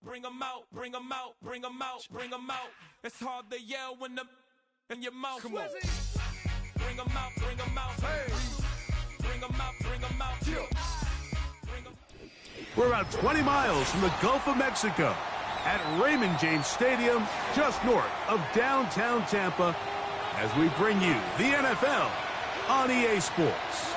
Bring 'em out, bring 'em out, bring 'em out, bring 'em out. It's hard to yell when the in your mouth. Come on. Bring 'em out, bring 'em out. Hey. Bring 'em out, bring 'em out. We're about 20 miles from the Gulf of Mexico at Raymond James Stadium, just north of downtown Tampa, as we bring you the NFL on EA Sports.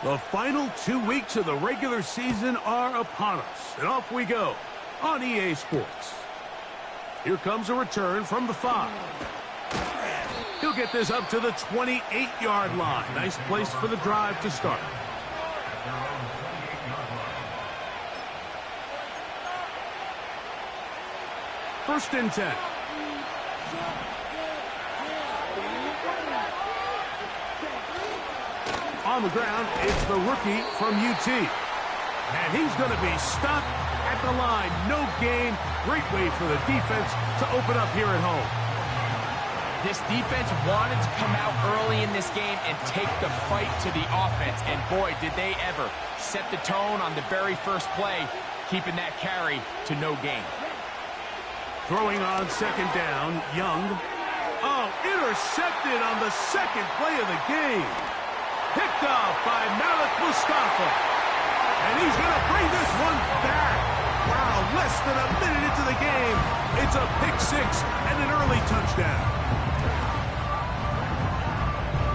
The final 2 weeks of the regular season are upon us, and off we go on EA Sports. Here comes a return from the 5. He'll get this up to the 28-yard line. Nice place for the drive to start. First and 10. On the ground, it's the rookie from UT. And he's going to be stopped at the line. No gain. Great way for the defense to open up here at home. This defense wanted to come out early in this game and take the fight to the offense. And boy, did they ever set the tone on the very first play, keeping that carry to no gain. Throwing on second down, Young. Oh, intercepted on the second play of the game. Picked off by Malik Mustafa. And he's going to bring this one back. Wow, less than a minute into the game. It's a pick 6 and an early touchdown.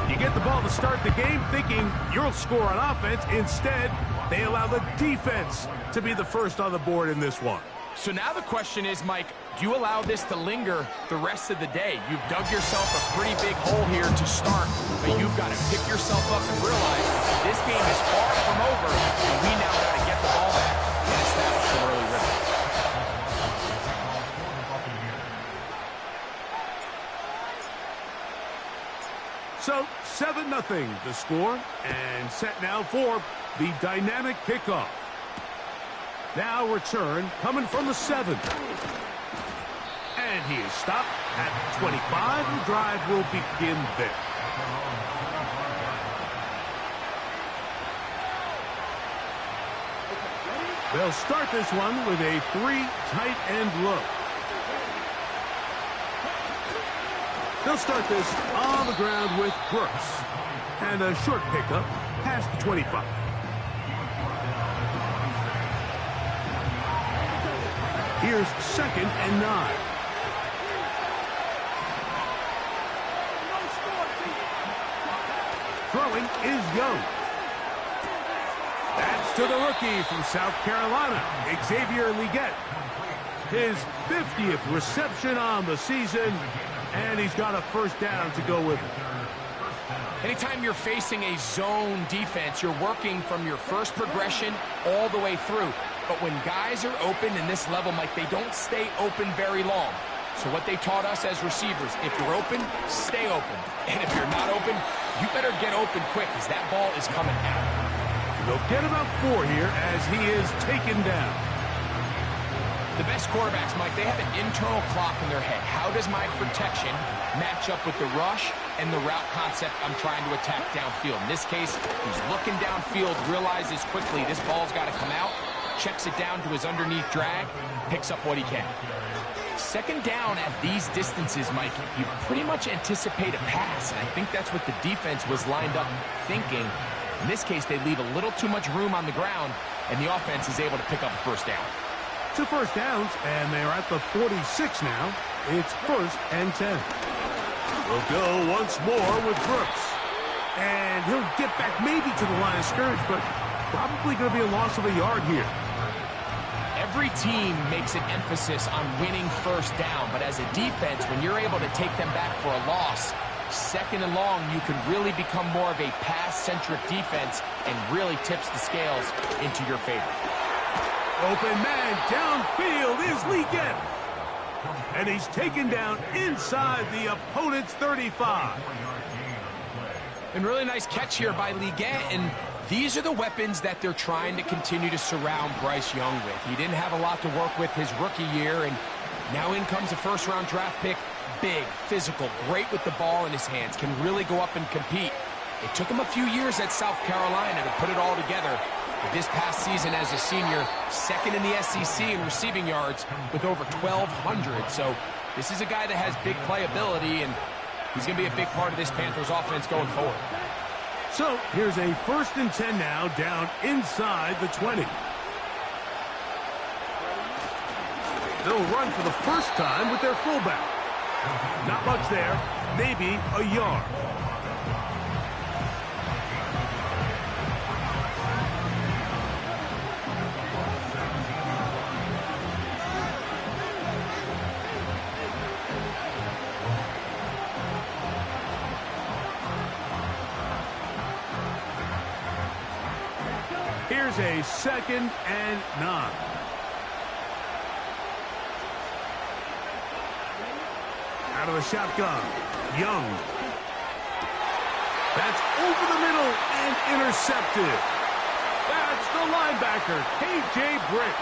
You get the ball to start the game thinking you'll score on offense. Instead, they allow the defense to be the first on the board in this one. So now the question is, Mike, do you allow this to linger the rest of the day? You've dug yourself a pretty big hole here to start, but you've got to pick yourself up and realize this game is far from over, and we now got to get the ball back and establish some early rhythm. So, 7-0 the score, and set now for the dynamic kickoff. Now return coming from the 7. And he is stopped at 25. The drive will begin there. They'll start this one with a 3 tight end look. They'll start this on the ground with Brooks. And a short pickup past the 25. Here's second and 9. Throwing is Young. That's to the rookie from South Carolina, Xavier Legette. His 50th reception on the season, and he's got a first down to go with it. Anytime you're facing a zone defense, you're working from your first progression all the way through. But when guys are open in this level, Mike, they don't stay open very long. So what they taught us as receivers, if you're open, stay open. And if you're not open, you better get open quick because that ball is coming out. They'll get about 4 here as he is taken down. The best quarterbacks, Mike, they have an internal clock in their head. How does my protection match up with the rush and the route concept I'm trying to attack downfield? In this case, he's looking downfield, realizes quickly this ball's got to come out, checks it down to his underneath drag, picks up what he can. Second down at these distances, Mike, you pretty much anticipate a pass, and I think that's what the defense was lined up thinking. In this case, they leave a little too much room on the ground, and the offense is able to pick up a first down. 2 first downs, and they are at the 46 now. It's first and 10. We'll go once more with Brooks. And he'll get back maybe to the line of scrimmage, but probably going to be a loss of a yard here. Every team makes an emphasis on winning first down, but as a defense, when you're able to take them back for a loss, second and long, you can really become more of a pass-centric defense and really tips the scales into your favor. Open man downfield is Legette. And he's taken down inside the opponent's 35. And really nice catch here by Legette, and These are the weapons that they're trying to continue to surround Bryce Young with. He didn't have a lot to work with his rookie year, and now in comes a first-round draft pick. Big, physical, great with the ball in his hands, can really go up and compete. It took him a few years at South Carolina to put it all together. But this past season as a senior, second in the SEC in receiving yards with over 1,200. So this is a guy that has big playability, and he's going to be a big part of this Panthers offense going forward. So here's a 1st and 10 now, down inside the 20. They'll run for the first time with their fullback. Not much there, maybe a yard. Here's a 2nd and 9. Out of the shotgun, Young. That's over the middle and intercepted. That's the linebacker, K.J. Britt.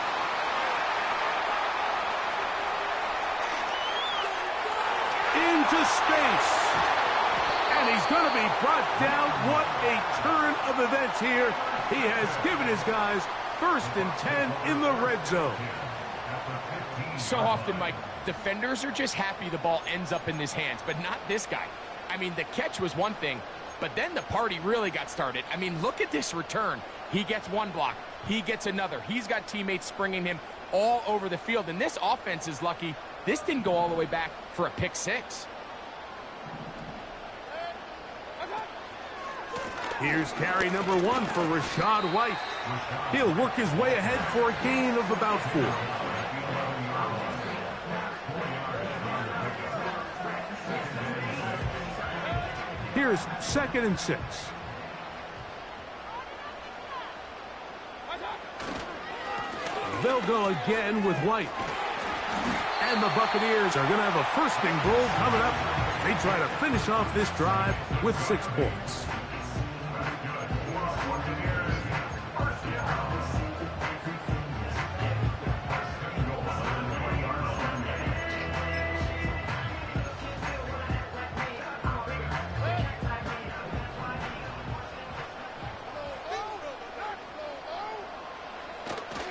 Into space. And he's going to be brought down. What a turn of events here. He has given his guys 1st and 10 in the red zone. So often, Mike, defenders are just happy the ball ends up in his hands, but not this guy. I mean, the catch was one thing, but then the party really got started. I mean, look at this return. He gets one block. He gets another. He's got teammates springing him all over the field, and this offense is lucky this didn't go all the way back for a pick 6. Here's carry number 1 for Rachaad White. He'll work his way ahead for a gain of about 4. Here's 2nd and 6. They'll go again with White. And the Buccaneers are going to have a 1st and goal coming up. They try to finish off this drive with 6 points.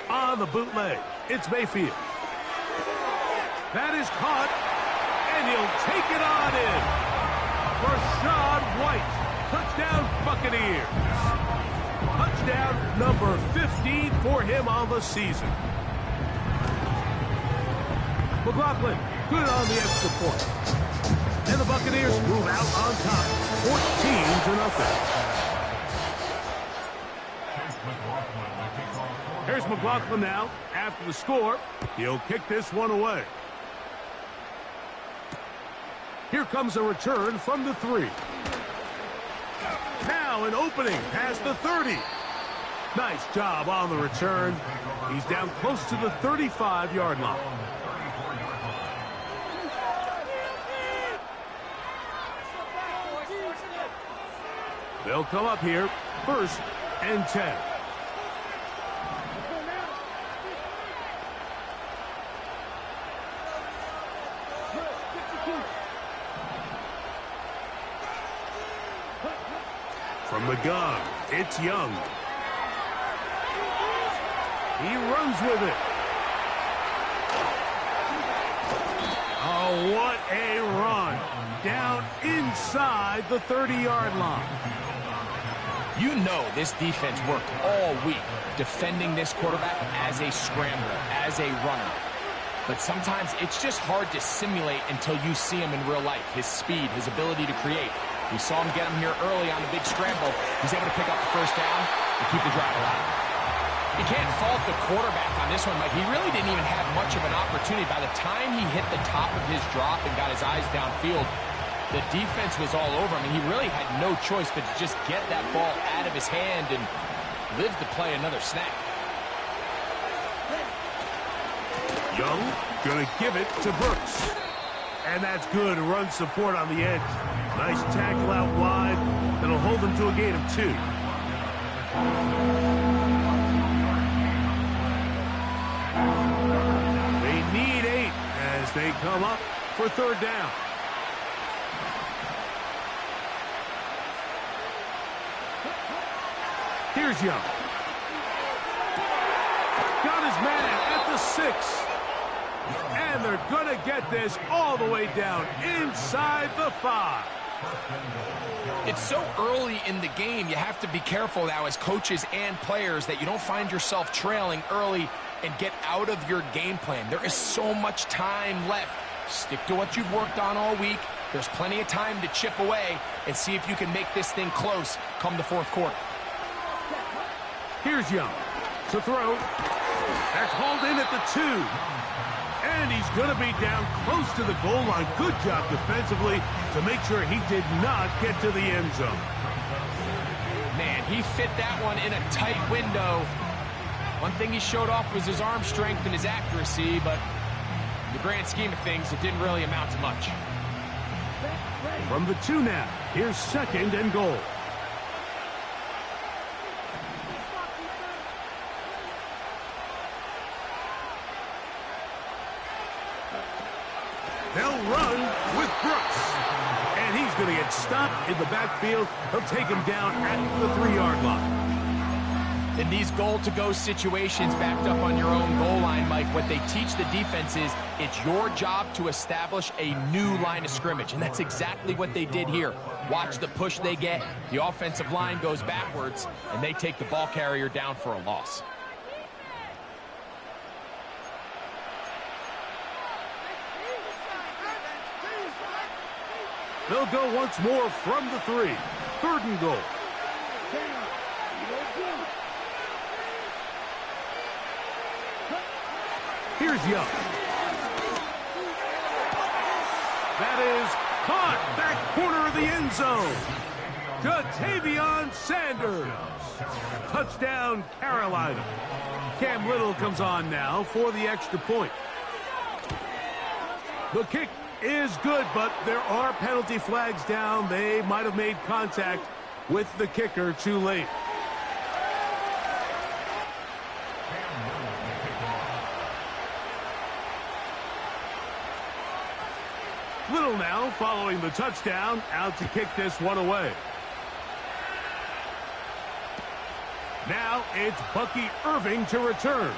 On the bootleg, it's Mayfield. That is caught, and he'll take it on in. Rachaad White, touchdown Buccaneers. Touchdown number 15 for him on the season. McLaughlin, good on the extra point. And the Buccaneers move out on top, 14-0. Here's McLaughlin now. After the score, he'll kick this one away. Here comes a return from the 3. Now an opening past the 30. Nice job on the return. He's down close to the 35-yard line. They'll come up here, 1st and 10. From the gun, it's Young. He runs with it. Oh, what a run. Down inside the 30-yard line. You know this defense worked all week defending this quarterback as a scrambler, as a runner. But sometimes it's just hard to simulate until you see him in real life. His speed, his ability to create. We saw him get him here early on the big scramble. He's able to pick up the 1st down and keep the drive alive. You can't fault the quarterback on this one, Mike. He really didn't even have much of an opportunity. By the time he hit the top of his drop and got his eyes downfield, the defense was all over him. He really had no choice but to just get that ball out of his hand and live to play another snap. Young gonna give it to Brooks. And that's good run support on the edge. Nice tackle out wide that'll hold them to a gain of 2. They need 8 as they come up for third down. Here's Young. Got his man at the 6. And they're going to get this all the way down inside the 5. It's so early in the game, you have to be careful now as coaches and players that you don't find yourself trailing early and get out of your game plan. There is so much time left. Stick to what you've worked on all week. There's plenty of time to chip away and see if you can make this thing close come the fourth quarter. Here's Young to throw. That's hauled in at the 2. And he's going to be down close to the goal line. Good job defensively to make sure he did not get to the end zone. Man, he fit that one in a tight window. One thing he showed off was his arm strength and his accuracy, but in the grand scheme of things, it didn't really amount to much. From the 2 now, here's 2nd and goal. They'll run with Bucs. And he's going to get stopped in the backfield. He'll take him down at the 3-yard line. In these goal-to-go situations backed up on your own goal line, Mike, what they teach the defense is it's your job to establish a new line of scrimmage. And that's exactly what they did here. Watch the push they get. The offensive line goes backwards, and they take the ball carrier down for a loss. They'll go once more from the 3. 3rd and goal. Here's Young. That is caught back corner of the end zone. Ja'Tavion Sanders. Touchdown, Carolina. Cam Little comes on now for the extra point. The kick is good, but there are penalty flags down. They might have made contact with the kicker too late. Little now following the touchdown, out to kick this one away. Now it's Bucky Irving to return.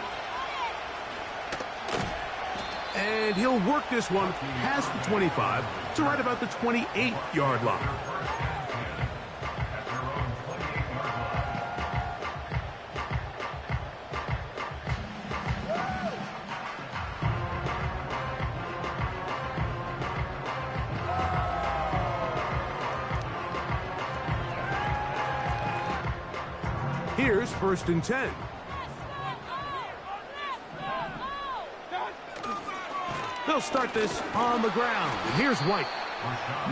And he'll work this one past the 25 to right about the 28-yard line. Here's 1st and 10. They'll start this on the ground. And here's White.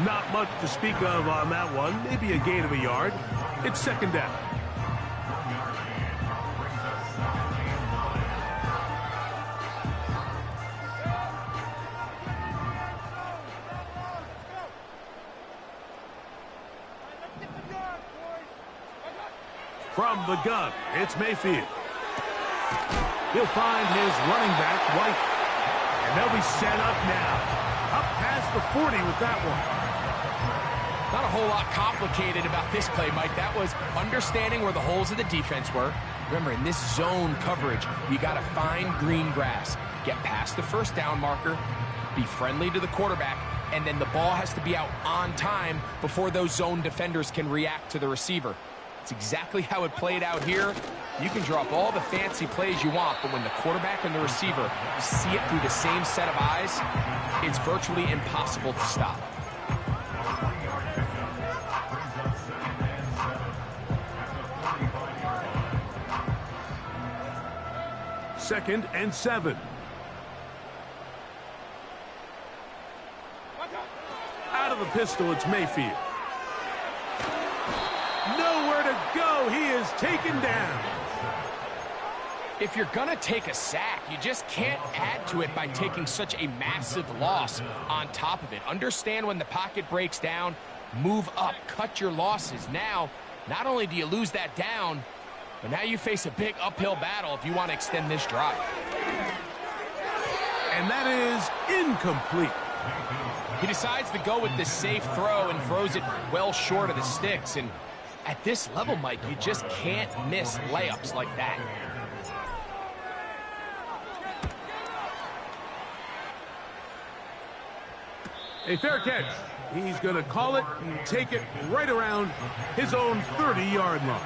Not much to speak of on that one. Maybe a gain of a yard. It's 2nd down. From the gun, it's Mayfield. He'll find his running back, White. And they'll be set up now. Up past the 40 with that one. Not a whole lot complicated about this play, Mike. That was understanding where the holes of the defense were. Remember, in this zone coverage, you got to find green grass. Get past the 1st down marker. Be friendly to the quarterback. And then the ball has to be out on time before those zone defenders can react to the receiver. It's exactly how it played out here. You can draw up all the fancy plays you want, but when the quarterback and the receiver see it through the same set of eyes, it's virtually impossible to stop. Second and 7. Out of the pistol, it's Mayfield. Nowhere to go. He is taken down. If you're going to take a sack, you just can't add to it by taking such a massive loss on top of it. Understand when the pocket breaks down, move up, cut your losses. Now, not only do you lose that down, But now you face a big uphill battle if you want to extend this drive. And that is incomplete. He decides to go with the safe throw and throws it well short of the sticks. And at this level, Mike, you just can't miss layups like that. A fair catch. He's going to call it and take it right around his own 30-yard line.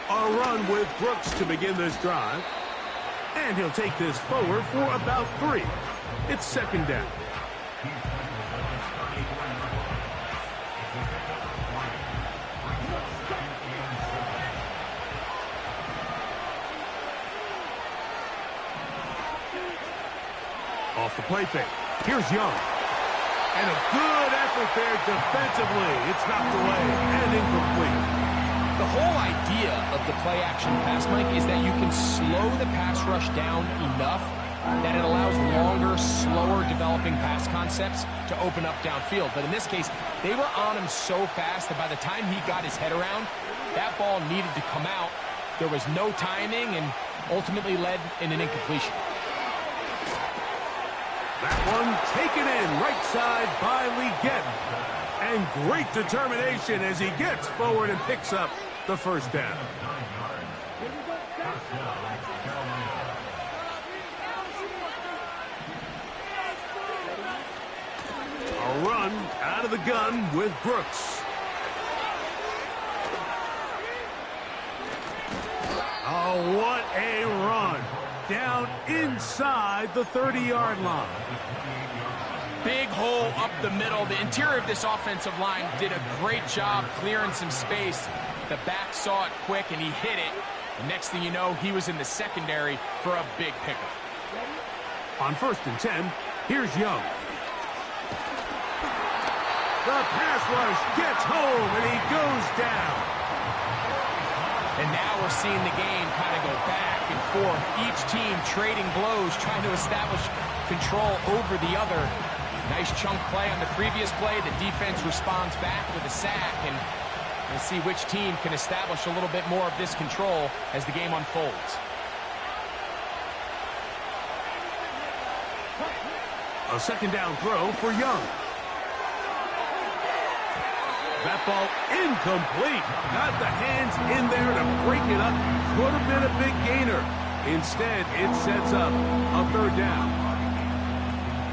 A run with Brooks to begin this drive. And he'll take this forward for about 3. It's second down. Off the play fake. Here's Young. And a good effort there defensively. It's knocked away and incomplete. The whole idea of the play-action pass, Mike, is that you can slow the pass rush down enough that it allows longer, slower developing pass concepts to open up downfield. But in this case, they were on him so fast that by the time he got his head around, that ball needed to come out. There was no timing and ultimately led in an incompletion. That one taken in right side by Leggett. And great determination as he gets forward and picks up the first down. A run out of the gun with Brooks. Oh, what a run. Down inside the 30-yard line. Big hole up the middle. The interior of this offensive line did a great job clearing some space. The back saw it quick, and he hit it. The next thing you know, he was in the secondary for a big pickup. On 1st and 10, here's Young. The pass rush gets home, and he goes down. And now we're seeing the game kind of go back and forth. Each team trading blows, trying to establish control over the other. Nice chunk play on the previous play. The defense responds back with a sack, and we'll see which team can establish a little bit more of this control as the game unfolds. A second down throw for Young. That ball incomplete. Got the hands in there to break it up. Could have been a big gainer. Instead, it sets up a 3rd down.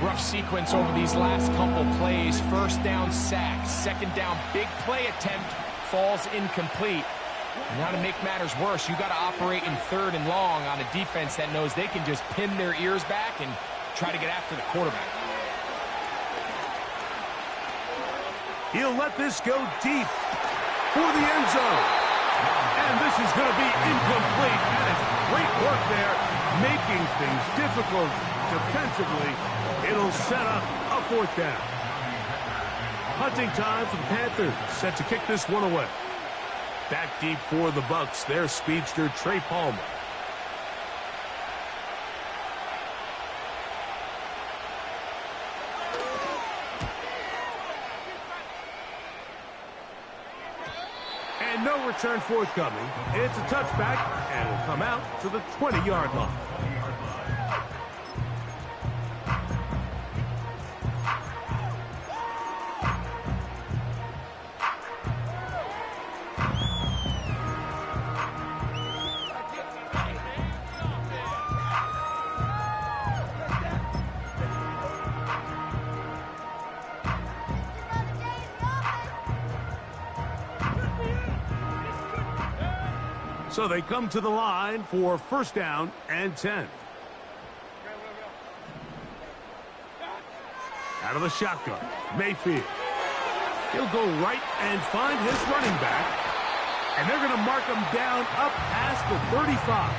Rough sequence over these last couple plays. 1st down sack. 2nd down big play attempt falls incomplete. And now to make matters worse, you got to operate in 3rd and long on a defense that knows they can just pin their ears back and try to get after the quarterback. He'll let this go deep for the end zone. And this is going to be incomplete. That is great work there, making things difficult defensively. It'll set up a 4th down. Hunting time for the Panthers, set to kick this one away. Back deep for the Bucs, their speedster Trey Palmer. And no return forthcoming. It's a touchback, and it'll come out to the 20-yard line. So they come to the line for 1st down and 10. Out of the shotgun, Mayfield. He'll go right and find his running back. And they're going to mark him down up past the 35.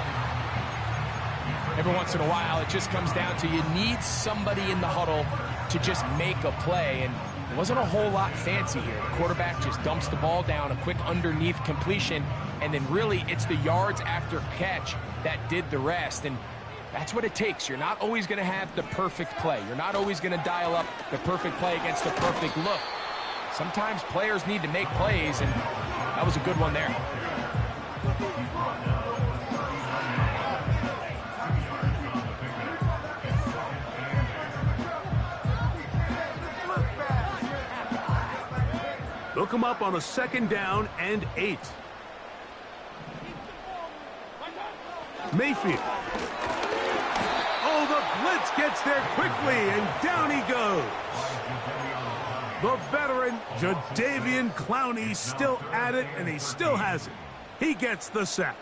Every once in a while, it just comes down to you need somebody in the huddle to just make a play. And it wasn't a whole lot fancy here. The quarterback just dumps the ball down, a quick underneath completion, and then really it's the yards after catch that did the rest. And That's what it takes. You're not always going to have the perfect play. You're not always going to dial up the perfect play against the perfect look. Sometimes players need to make plays, and that was a good one there. They'll come up on a 2nd down and 8. Mayfield. Oh, the blitz gets there quickly, and down he goes. The veteran, Jadeveon Clowney, still at it, and he still has it. He gets the sack.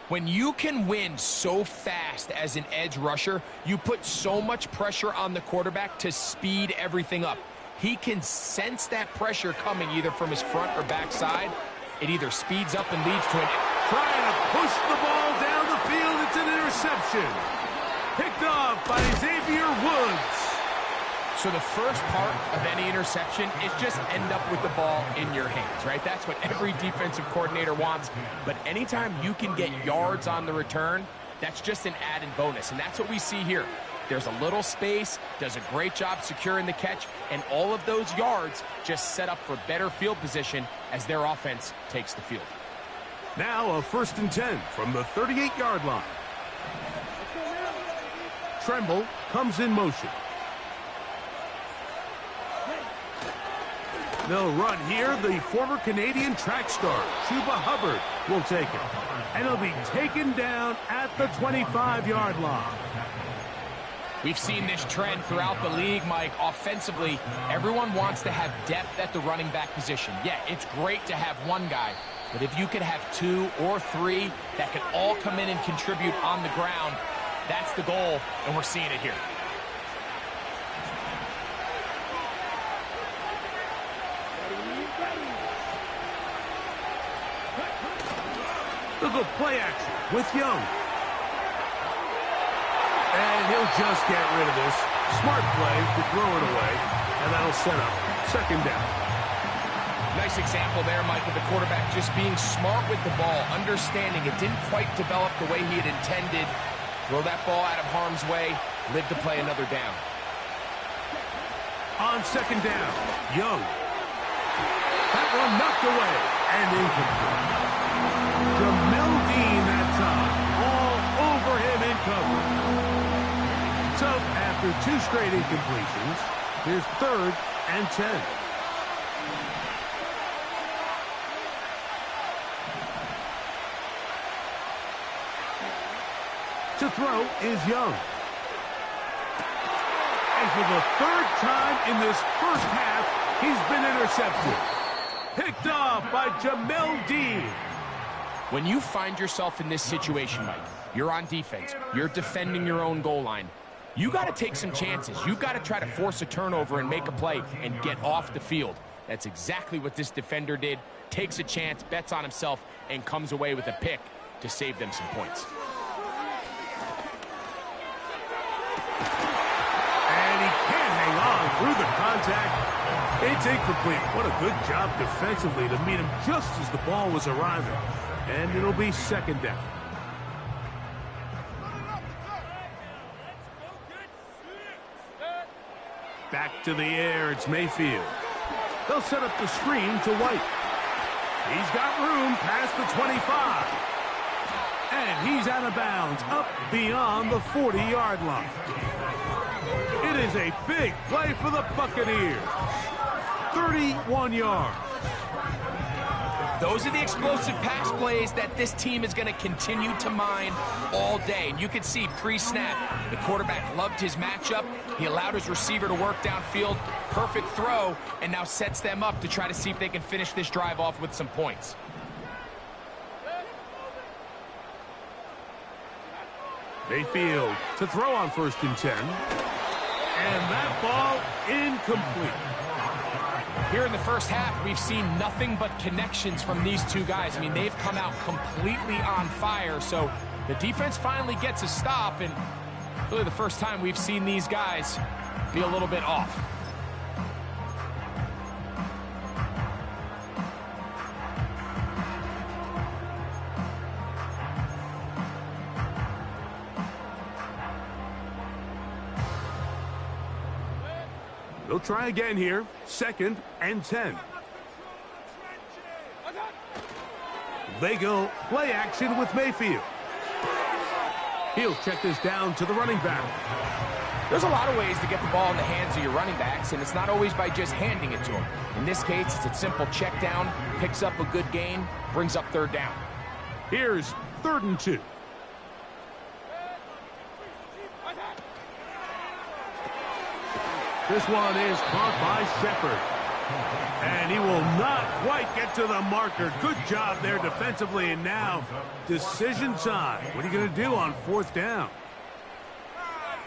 When you can win so fast as an edge rusher, you put so much pressure on the quarterback to speed everything up. He can sense that pressure coming either from his front or back side. It either speeds up and leads to an... Trying to push the ball down the field. It's an interception. Picked off by Xavier Woods. So the first part of any interception is just end up with the ball in your hands, right? That's what every defensive coordinator wants. But anytime you can get yards on the return, that's just an added bonus. And that's what we see here. There's a little space, does a great job securing the catch, and all of those yards just set up for better field position as their offense takes the field. Now a 1st and 10 from the 38-yard line. Tremble comes in motion. They'll run here. The former Canadian track star, Chuba Hubbard, will take it. And he'll be taken down at the 25-yard line. We've seen this trend throughout the league, Mike. Offensively, everyone wants to have depth at the running back position. Yeah, it's great to have one guy, but if you could have 2 or 3 that could all come in and contribute on the ground, that's the goal, and we're seeing it here. Look at play action with Young. And he'll just get rid of this. Smart play to throw it away, and that'll set up 2nd down. Nice example there, Mike, of the quarterback just being smart with the ball, understanding it didn't quite develop the way he had intended. Throw that ball out of harm's way, live to play another down. On 2nd down, Young. That one knocked away and incomplete. Jamel Dean that time, all over him in cover. So after 2 straight incompletions, here's 3rd and 10. To throw is Young. And for the 3rd time in this first half, he's been intercepted. Picked off by Jamel Dean. When you find yourself in this situation, Mike, you're on defense, you're defending your own goal line, you got to take some chances. You've got to try to force a turnover and make a play and get off the field. That's exactly what this defender did. Takes a chance, bets on himself, and comes away with a pick to save them some points. And he can't hang on through the contact. It's incomplete. What a good job defensively to meet him just as the ball was arriving. And it'll be 2nd down. Back to the air, it's Mayfield. They'll set up the screen to White. He's got room past the 25. And he's out of bounds, up beyond the 40-yard line. It is a big play for the Buccaneers. 31 yards. Those are the explosive pass plays that this team is going to continue to mine all day. And you can see pre-snap, the quarterback loved his matchup. He allowed his receiver to work downfield. Perfect throw, and now sets them up to try to see if they can finish this drive off with some points. Mayfield to throw on 1st and 10. And that ball incomplete. Here in the first half, we've seen nothing but connections from these two guys. I mean, they've come out completely on fire. So the defense finally gets a stop, and really the first time we've seen these guys be a little bit off. They'll try again here. 2nd and 10. They go play action with Mayfield. He'll check this down to the running back. There's a lot of ways to get the ball in the hands of your running backs, and it's not always by just handing it to them. In this case, it's a simple check down, picks up a good gain, brings up 3rd down. Here's 3rd and 2. This one is caught by Shepard. And he will not quite get to the marker. Good job there defensively, and now decision time. What are you going to do on 4th down?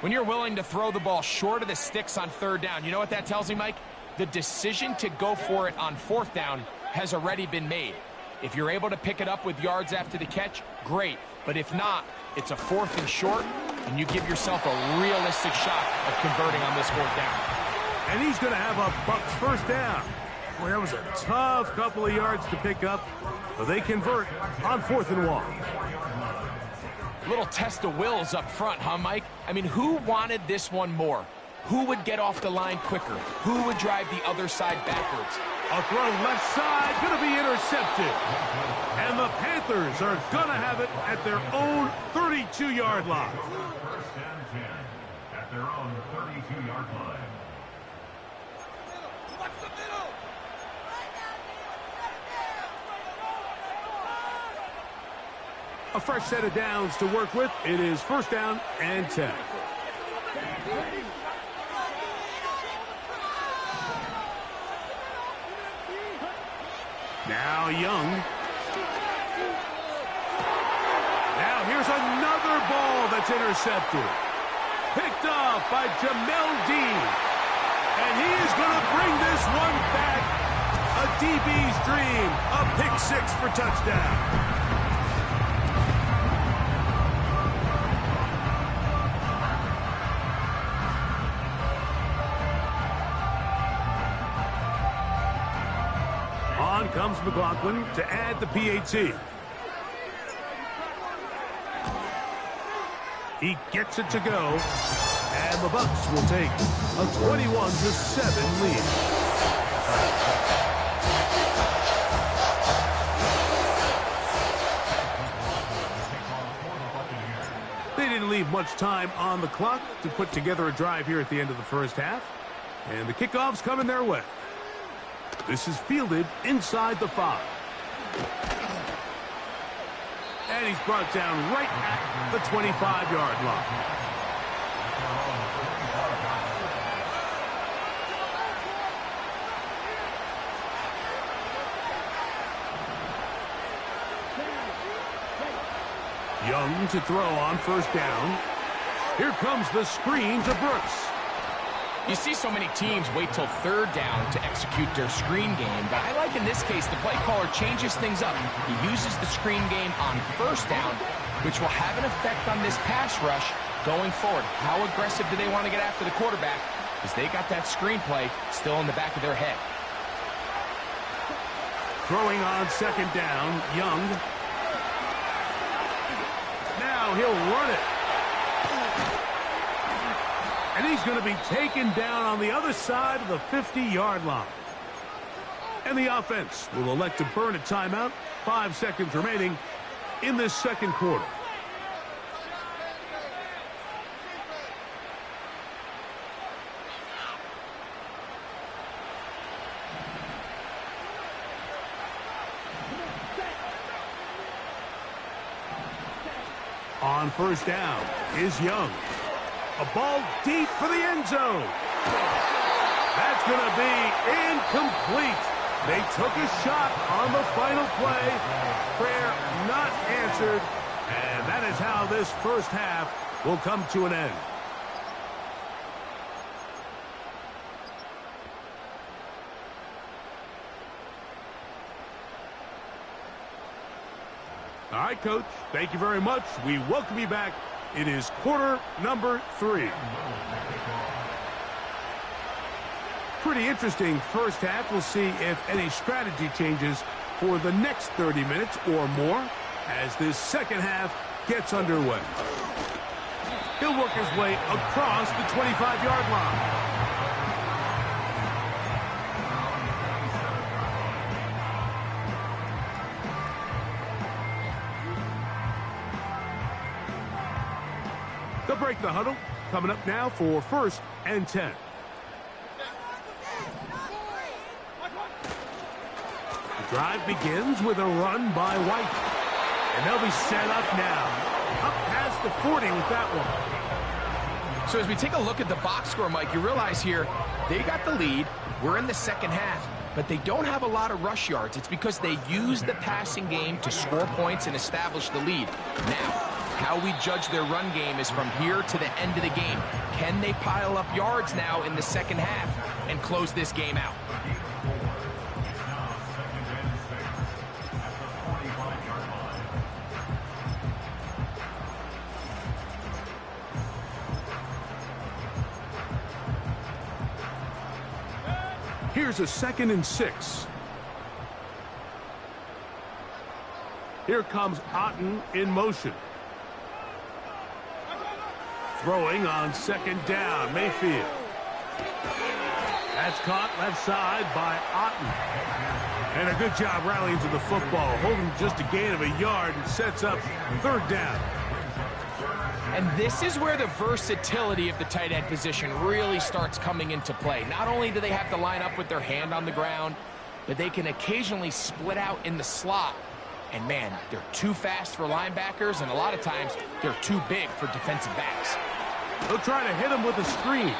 When you're willing to throw the ball short of the sticks on 3rd down, you know what that tells me, Mike? The decision to go for it on 4th down has already been made. If you're able to pick it up with yards after the catch, great. But if not, it's a 4th and short, and you give yourself a realistic shot of converting on this 4th down. And he's going to have a Bucs 1st down. Boy, that was a tough couple of yards to pick up. But they convert on 4th and 1. Little test of wills up front, huh, Mike? I mean, who wanted this one more? Who would get off the line quicker? Who would drive the other side backwards? A throw left side, going to be intercepted. And the Panthers are going to have it at their own 32-yard line. 1st and 10 at their own 32-yard line. A fresh set of downs to work with. It is 1st down and 10. Now Young. Now here's another ball that's intercepted. Picked off by Jamel Dean. And he is going to bring this one back. A DB's dream. A pick 6 for touchdown. On comes McLaughlin to add the PAT. He gets it to go, and the Bucs will take a 21-7 lead. They didn't leave much time on the clock to put together a drive here at the end of the 1st half, and the kickoff's coming their way. This is fielded inside the 5. And he's brought down right at the 25-yard line. Young to throw on 1st down. Here comes the screen to Brooks. You see so many teams wait till 3rd down to execute their screen game, but I like in this case the play caller changes things up. He uses the screen game on 1st down, which will have an effect on this pass rush going forward. How aggressive do they want to get after the quarterback? Because they got that screen play still in the back of their head. Throwing on 2nd down, Young. Now he'll run it. And he's going to be taken down on the other side of the 50-yard line. And the offense will elect to burn a timeout. 5 seconds remaining in this 2nd quarter. On 1st down is Young. A ball deep for the end zone. That's going to be incomplete. They took a shot on the final play. Prayer not answered. And that is how this 1st half will come to an end. All right, Coach. Thank you very much. We welcome you back. It is quarter number 3. Pretty interesting 1st half. We'll see if any strategy changes for the next 30 minutes or more as this 2nd half gets underway. He'll work his way across the 25-yard line. They'll break the huddle. Coming up now for 1st and 10. The drive begins with a run by White. And they'll be set up now. Up past the 40 with that one. So as we take a look at the box score, Mike, you realize here they got the lead. We're in the second half, but they don't have a lot of rush yards. It's because they use the passing game to score points and establish the lead. Now, how we judge their run game is from here to the end of the game. Can they pile up yards now in the second half and close this game out? Here's a 2nd and 6. Here comes Otten in motion. Throwing on 2nd down, Mayfield. That's caught left side by Otten. And a good job rallying to the football, holding just a gain of a yard and sets up 3rd down. And this is where the versatility of the tight end position really starts coming into play. Not only do they have to line up with their hand on the ground, but they can occasionally split out in the slot. And man, they're too fast for linebackers, and a lot of times they're too big for defensive backs. They'll try to hit him with a screen.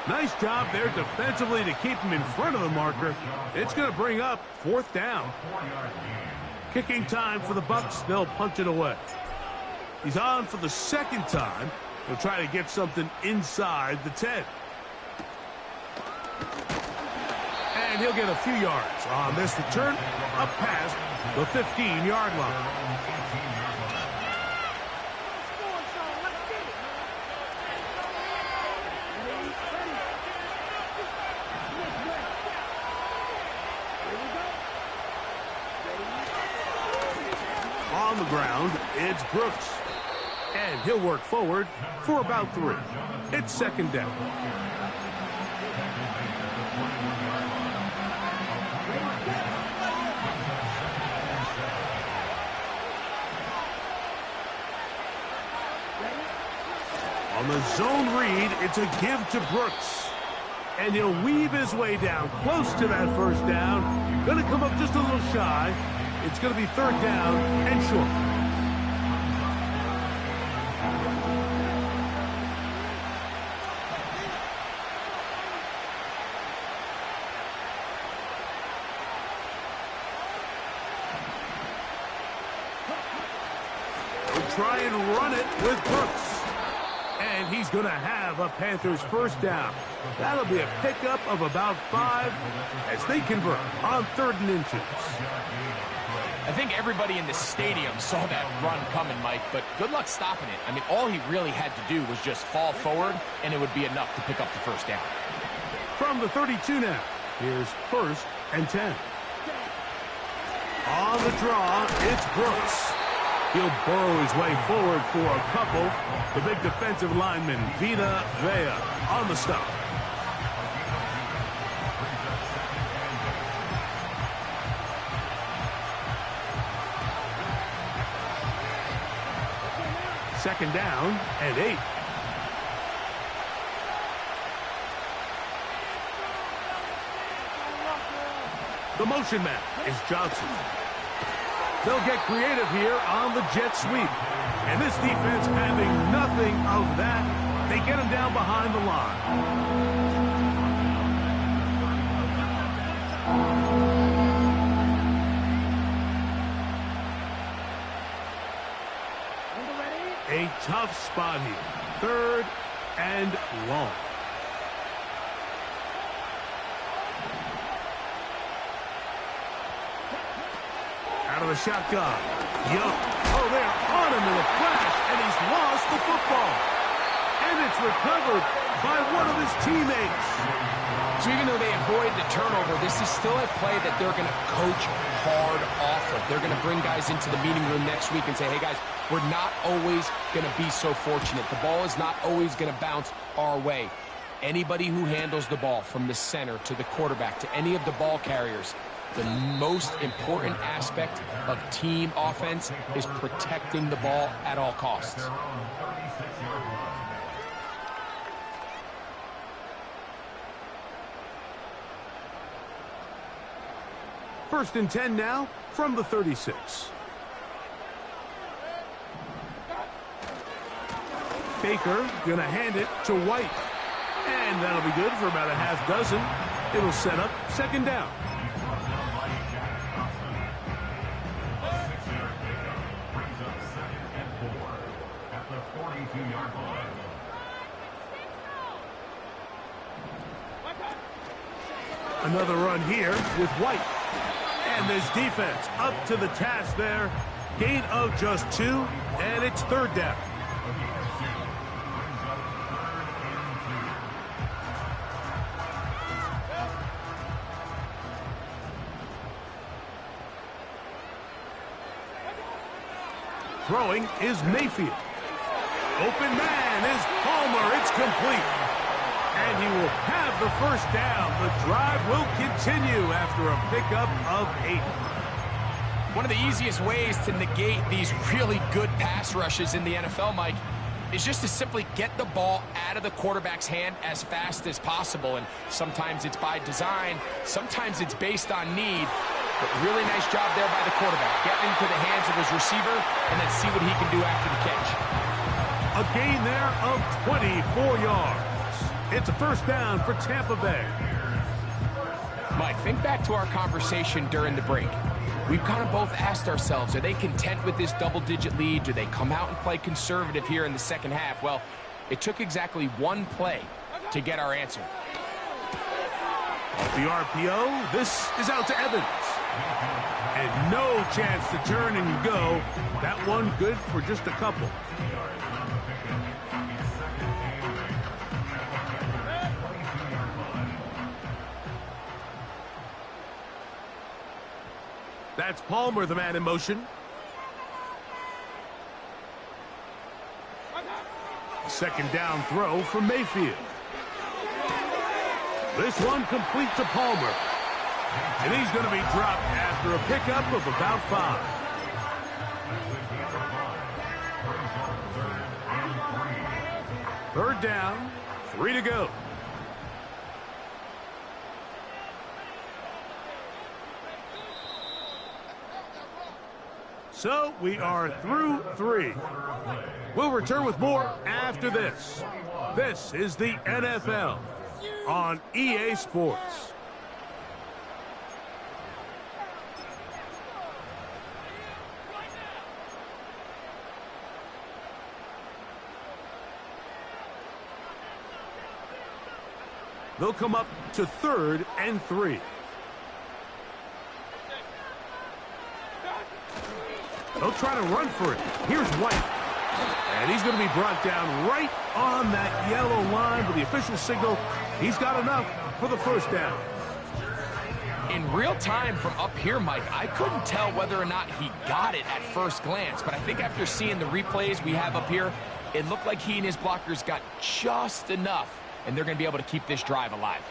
Nice job there defensively to keep him in front of the marker. It's going to bring up 4th down. Kicking time for the Bucs. They'll punch it away. He's on for the 2nd time. He'll try to get something inside the 10. And he'll get a few yards on this return up past the 15-yard line. On the ground, it's Brooks. And he'll work forward for about 3. It's 2nd down. On the zone read, it's a give to Brooks. And he'll weave his way down close to that 1st down. Going to come up just a little shy. It's going to be 3rd down and short. Try and run it with Brooks. And he's going to have a Panthers 1st down. That'll be a pickup of about 5 as they convert on 3rd and inches. I think everybody in the stadium saw that run coming, Mike, but good luck stopping it. I mean, all he really had to do was just fall forward, and it would be enough to pick up the 1st down. From the 32 now, here's 1st and 10. On the draw, it's Brooks. He'll burrow his way forward for a couple. The big defensive lineman, Vita Vea, on the stop. Second down and 8. The motion man is Johnson. They'll get creative here on the jet sweep. And this defense having nothing of that. They get him down behind the line. A tough spot here. 3rd and long. Out of the shotgun. Young. Oh, they're on him in a flash, and he's lost the football. And it's recovered by one of his teammates. So even though they avoid the turnover, this is still a play that they're going to coach hard off of. They're going to bring guys into the meeting room next week and say, hey, guys, we're not always going to be so fortunate. The ball is not always going to bounce our way. Anybody who handles the ball from the center to the quarterback to any of the ball carriers, the most important aspect of team offense is protecting the ball at all costs. First and 10 now from the 36. Baker gonna hand it to White. And that'll be good for about a half dozen. It'll set up second down. Another run here with White. And this defense up to the task there. Gain of just 2, and it's third down. Throwing is Mayfield. Open man is Palmer. It's complete. And he will have the first down. The drive will continue after a pickup of 8. One of the easiest ways to negate these really good pass rushes in the NFL, Mike, is just to simply get the ball out of the quarterback's hand as fast as possible. And sometimes it's by design, sometimes it's based on need. But really nice job there by the quarterback. Get into the hands of his receiver and then see what he can do after the catch. A gain there of 24 yards. It's a first down for Tampa Bay. Mike, think back to our conversation during the break. We've kind of both asked ourselves, are they content with this double-digit lead? Do they come out and play conservative here in the second half? Well, it took exactly one play to get our answer. Off the RPO, this is out to Evans. And no chance to turn and go. That one good for just a couple. That's Palmer, the man in motion. A second down throw from Mayfield. This one complete to Palmer. And he's going to be dropped after a pickup of about 5. Third down, 3 to go. So we are through 3. We'll return with more after this. This is the NFL on EA Sports. They'll come up to 3rd and 3. They'll try to run for it. Here's White. And he's going to be brought down right on that yellow line with the official signal. He's got enough for the first down. In real time from up here, Mike, I couldn't tell whether or not he got it at first glance. But I think after seeing the replays we have up here, it looked like he and his blockers got just enough. And they're going to be able to keep this drive alive.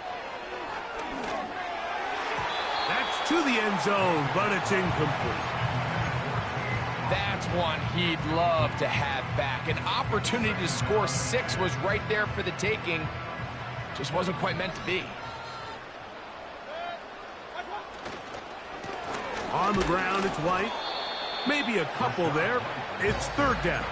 That's to the end zone, but it's incomplete. That's one he'd love to have back. An opportunity to score 6 was right there for the taking. Just wasn't quite meant to be. On the ground, it's White. Maybe a couple there. It's third down.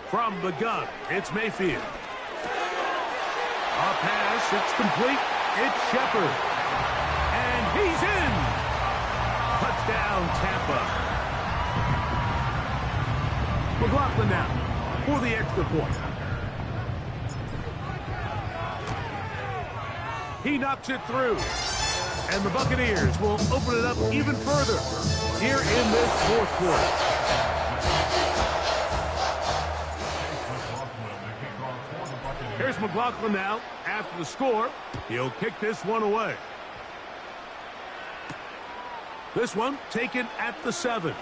From the gun, it's Mayfield. A pass, it's complete. It's Shepard. And he's in. Touchdown, Tampa. McLaughlin now for the extra point. He knocks it through. And the Buccaneers will open it up even further here in this fourth quarter. Here's McLaughlin now. After the score, he'll kick this one away. This one taken at the 7.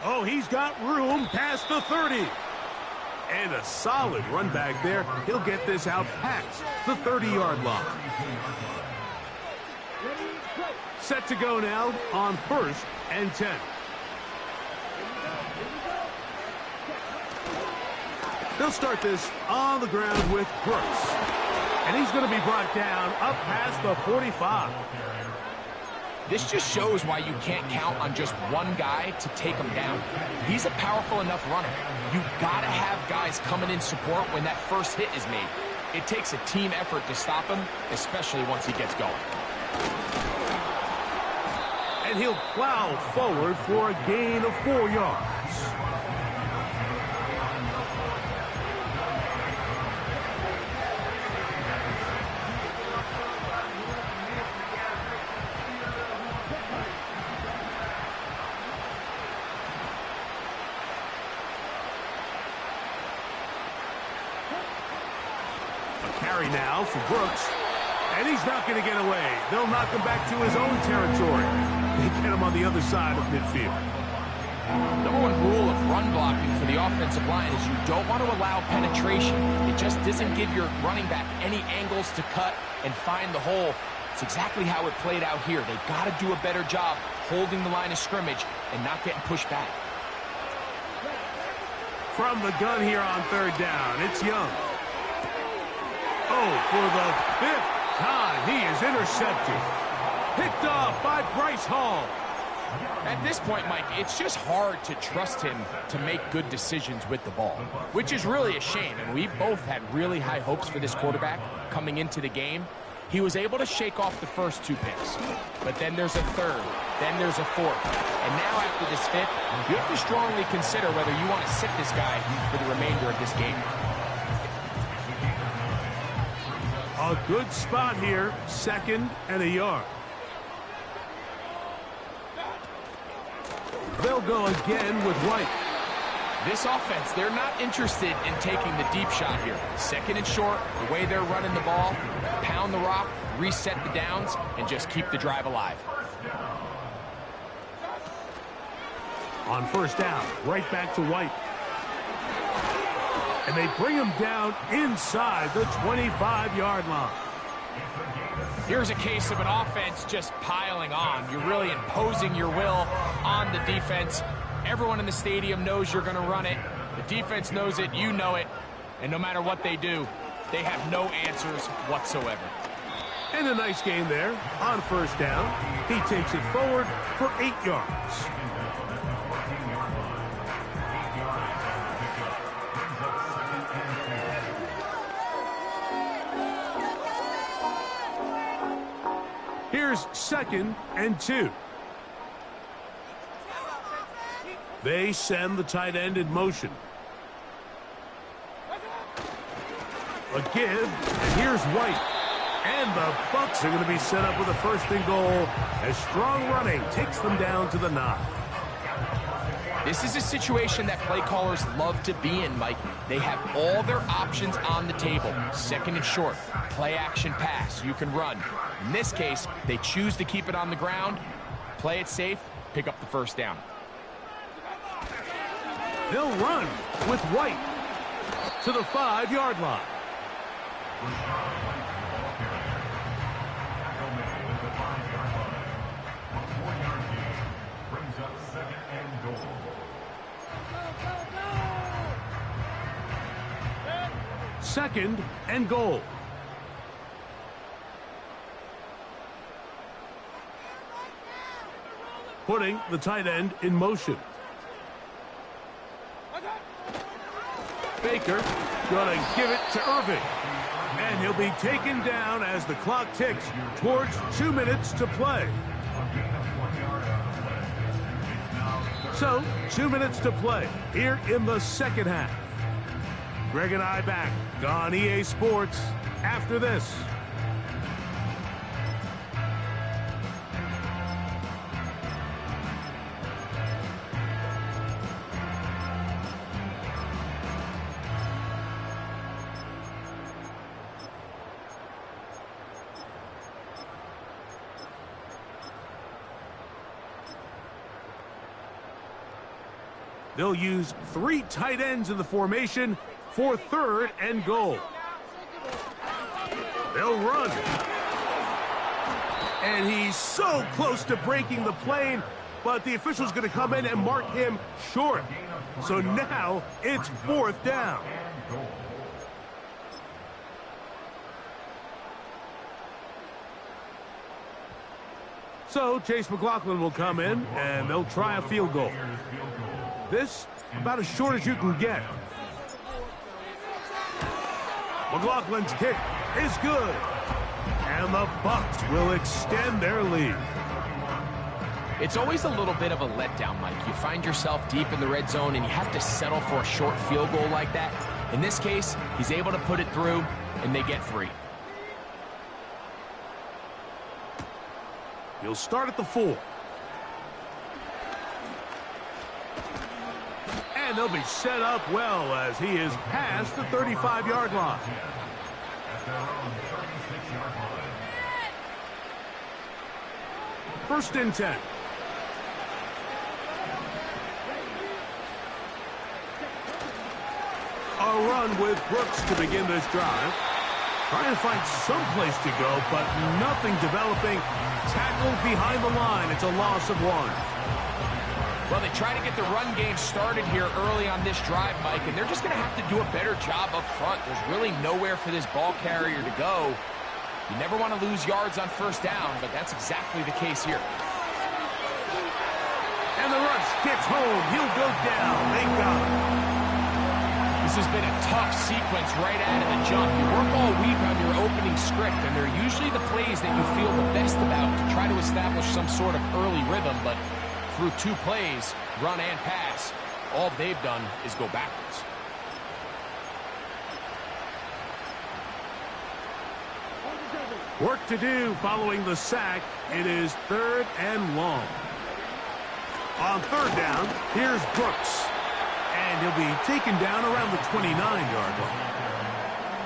Oh, he's got room past the 30. And a solid run back there. He'll get this out past the 30-yard line. Set to go now on 1st and 10. They'll start this on the ground with Brooks. And he's going to be brought down up past the 45. This just shows why you can't count on just one guy to take him down. He's a powerful enough runner. You've got to have guys coming in support when that first hit is made. It takes a team effort to stop him, especially once he gets going. And he'll plow forward for a gain of 4 yards. Carry now for Brooks, and he's not going to get away. They'll knock him back to his own territory. They get him on the other side of midfield. Number one rule of run blocking for the offensive line is you don't want to allow penetration. It just doesn't give your running back any angles to cut and find the hole. It's exactly how it played out here. They've got to do a better job holding the line of scrimmage and not getting pushed back. From the gun here on 3rd down, it's Young. Oh, for the 5th time, he is intercepted. Picked off by Bryce Hall. At this point, Mike, it's just hard to trust him to make good decisions with the ball, which is really a shame. And we both had really high hopes for this quarterback coming into the game. He was able to shake off the first 2 picks, but then there's a 3rd, then there's a 4th. And now after this 5th, you have to strongly consider whether you want to sit this guy for the remainder of this game. A good spot here, 2nd and a yard. They'll go again with White. This offense, they're not interested in taking the deep shot here. 2nd and short, the way they're running the ball, pound the rock, reset the downs, and just keep the drive alive. On 1st down, right back to White. And they bring him down inside the 25-yard line. Here's a case of an offense just piling on. You're really imposing your will on the defense. Everyone in the stadium knows you're going to run it. The defense knows it, you know it. And no matter what they do, they have no answers whatsoever. And a nice game there. On 1st down, he takes it forward for 8 yards. Here's 2nd and 2. They send the tight end in motion. A give, and here's White. And the Bucs are going to be set up with a 1st and goal as strong running takes them down to the 9. This is a situation that play callers love to be in, Mike. They have all their options on the table. 2nd and short, play action pass, you can run. In this case, they choose to keep it on the ground, play it safe, pick up the 1st down. They'll run with White to the 5-yard line. Brings up 2nd and goal. 2nd and goal. Putting the tight end in motion. Baker going to give it to Irving. And he'll be taken down as the clock ticks towards 2 minutes to play. So, 2 minutes to play here in the 2nd half. Greg and I back on EA Sports after this. They'll use 3 tight ends in the formation for 3rd and goal. They'll run. And he's so close to breaking the plane, but the official's going to come in and mark him short. So now it's 4th down. So Chase McLaughlin will come in, and they'll try a field goal. This, about as short as you can get. McLaughlin's kick is good. And the Bucs will extend their lead. It's always a little bit of a letdown, Mike. You find yourself deep in the red zone, and you have to settle for a short field goal like that. In this case, he's able to put it through, and they get 3. He'll start at the 4. And they'll be set up well as he is past the 35-yard line. At their own 36-yard line. 1st and 10. A run with Brooks to begin this drive. Trying to find some place to go, but nothing developing. Tackled behind the line. It's a loss of 1. Well, they try to get the run game started here early on this drive, Mike, and they're just going to have to do a better job up front. There's really nowhere for this ball carrier to go. You never want to lose yards on 1st down, but that's exactly the case here. And the rush gets home. He'll go down. They got him. This has been a tough sequence right out of the jump. You work all week on your opening script, and they're usually the plays that you feel the best about to try to establish some sort of early rhythm, but through 2 plays, run and pass, all they've done is go backwards. Work to do following the sack. It is 3rd and long. On 3rd down, here's Brooks. And he'll be taken down around the 29-yard line.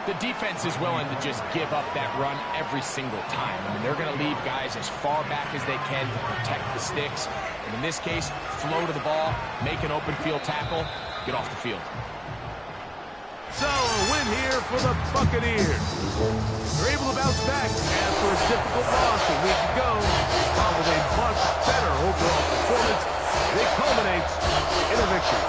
The defense is willing to just give up that run every single time. I mean, they're going to leave guys as far back as they can to protect the sticks. And in this case, flow to the ball, make an open field tackle, get off the field. So, a win here for the Buccaneers. They're able to bounce back after a difficult loss a week ago. While with a much better overall performance, it culminates in a victory.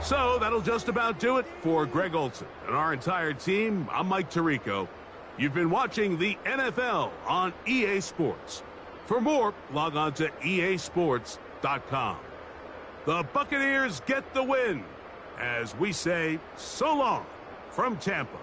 So that'll just about do it for Greg Olson and our entire team. I'm Mike Tirico. You've been watching the NFL on EA Sports. For more, log on to easports.com. The Buccaneers get the win as we say so long from Tampa.